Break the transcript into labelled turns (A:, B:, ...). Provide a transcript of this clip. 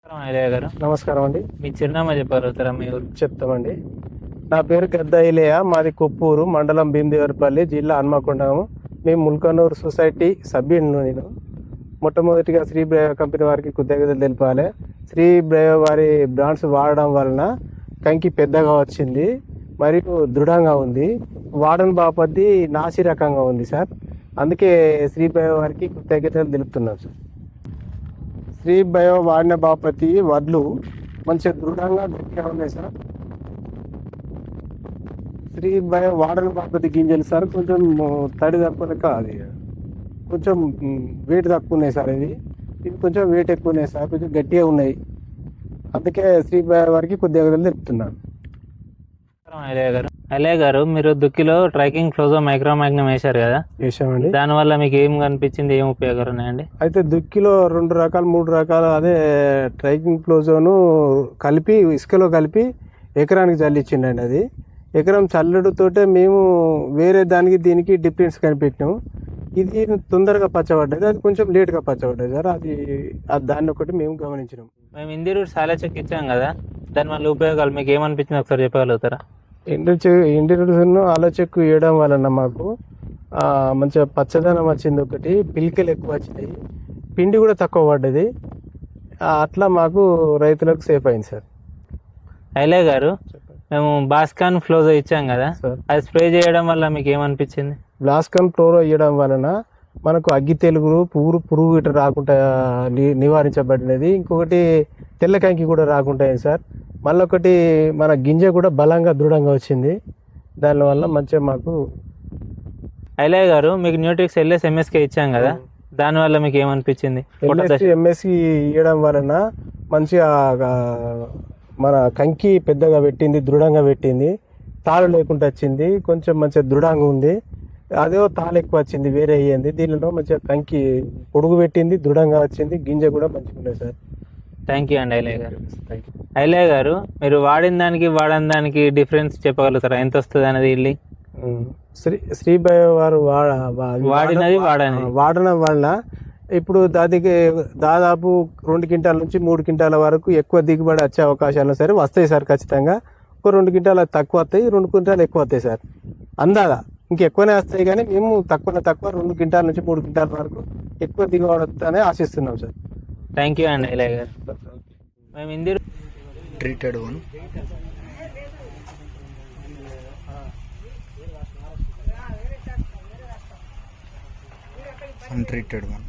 A: ఐలయ్య గారు
B: నమస్కారం అండి.
A: మీ చిరునామా చెప్పగలుగుతారా? మీ ఊరు
B: చెప్తామండి. నా పేరు గద్ద ఐలయ్య. మాది కొప్పూరు మండలం భీమదేవరపల్లి, జిల్లా హన్మకొండ. మేము ముల్కనూరు సొసైటీ సభ్యులను. నేను మొట్టమొదటిగా శ్రీ బ్రయో కంపెనీ వారికి కృతజ్ఞతలు తెలిపాలి. శ్రీ బ్రయో వారి బ్రాండ్స్ వాడడం వలన కంకి పెద్దగా వచ్చింది మరియు దృఢంగా ఉంది. వాడని బాపతి నాసి రకంగా ఉంది సార్. అందుకే శ్రీ బ్రయో వారికి కృతజ్ఞతలు తెలుపుతున్నాం సార్. శ్రీ బయో వాడిన బాపతి వడ్లు మంచిగా దృఢంగా గట్టిగా ఉన్నాయి సార్. శ్రీ బయో వాడని బాపతి గింజలు సార్ కొంచెం తడి తక్కువ, అది కొంచెం వెయిట్ తక్కువ ఉన్నాయి సార్. ఇవి కొంచెం వెయిట్ ఎక్కువ ఉన్నాయి సార్, కొంచెం గట్టిగా ఉన్నాయి. అందుకే శ్రీ బయో వారికి కొద్దిగా తెలుపుతున్నాను.
A: ఐలయ్య గారు, మీరు దుక్కిలో ట్రైకింగ్ ఫ్లోజో మైక్రోమాగ్నమ్ వేశారు కదా,
B: వేసామండి.
A: దానివల్ల మీకు ఏం కనిపించింది, ఏం ఉపయోగాలు ఉన్నాయండి?
B: అయితే దుక్కిలో 2 రకాలు 3 రకాలు అదే ట్రైకింగ్ ఫ్లోజోను కలిపి ఇసుకలో కలిపి ఎకరానికి చల్లిచ్చిండండి. అది ఎకరం చల్లడుతోటే మేము వేరే దానికి దీనికి డిఫరెన్స్ కనిపెట్టినాము. ఇది తొందరగా పచ్చబడ్డది, అది కొంచెం లేట్గా పచ్చబడ్డది సార్. అది దాన్ని ఒకటి మేము గమనించినాం.
A: మేము ఇందిరూరు సాలెచెక్ ఇచ్చాం కదా, దానివల్ల ఉపయోగాలు మీకు ఏమనిపించింది ఒకసారి చెప్పగలుగుతారా?
B: ఇండివిజువల్ను ఆలోచక్కు వేయడం వలన మాకు మంచిగా పచ్చదనం వచ్చింది. ఒకటి పిలికలు ఎక్కువ వచ్చినాయి, పిండి కూడా తక్కువ పడ్డది. అట్లా మాకు రైతులకు సేఫ్ అయింది సార్.
A: ఐలయ్య గారు, మేము బాస్కాన్ ఫ్లోజో ఇచ్చాం కదా, అది స్ప్రే చేయడం వల్ల మీకు ఏమనిపించింది?
B: బ్లాస్కన్ ఫ్లోరో వేయడం వలన మనకు అగ్గి తెలుగులు పురుగు ఇట్లా రాకుండా నివారించబడినది. ఇంకొకటి తెల్ల కంకి కూడా రాకుండా సార్. మళ్ళీ ఒకటి మన గింజ కూడా బలంగా దృఢంగా వచ్చింది. దానివల్ల మంచిగా మాకు.
A: ఐలయ్య గారు, మీకు న్యూట్రిక్స్ ఎల్ఎస్ ఎంఎస్కే ఇచ్చాం కదా, దానివల్ల మీకు ఏమనిపించింది?
B: ఎంఎస్సి ఇవ్వడం వలన మంచిగా మన కంకి పెద్దగా పెట్టింది, దృఢంగా పెట్టింది, తాళ్ళు లేకుండా వచ్చింది, కొంచెం మంచిగా దృఢంగా ఉంది. అదే తాళ్ళు ఎక్కువ వచ్చింది, వేరే అయ్యింది. దీనిలో మంచిగా కంకి పొడుగు పెట్టింది, దృఢంగా వచ్చింది, గింజ కూడా మంచిగా ఉంది సార్.
A: థ్యాంక్ యూ అండి ఐలయ్య గారు. ఐలయ్య గారు, మీరు వాడిన దానికి డిఫరెన్స్ చెప్పగలుగుతారా? ఎంత వస్తుంది అనేది ఇల్లి?
B: శ్రీ బయో వారు వాడడం వల్ల ఇప్పుడు దాదాపు 2 క్వింటాల నుంచి 3 క్వింటాల వరకు ఎక్కువ దిగుబడి వచ్చే అవకాశాలు సరే వస్తాయి సార్. ఖచ్చితంగా ఒక 2 క్వింటాలు తక్కువ వస్తాయి, 2 క్వింటాలు ఎక్కువ వస్తాయి సార్. అందాగా ఇంకెక్కువనే వస్తాయి, కానీ మేము తక్కువ 2 క్వింటాల నుంచి 3 క్వింటాల వరకు ఎక్కువ దిగుబడి వస్తుందని ఆశిస్తున్నాం సార్.
A: థ్యాంక్ యూ అండి ఐలయ్య గారు. మేము ఇందిరు
C: ట్రీటెడ్ వన్, అన్ట్రీటెడ్ వన్.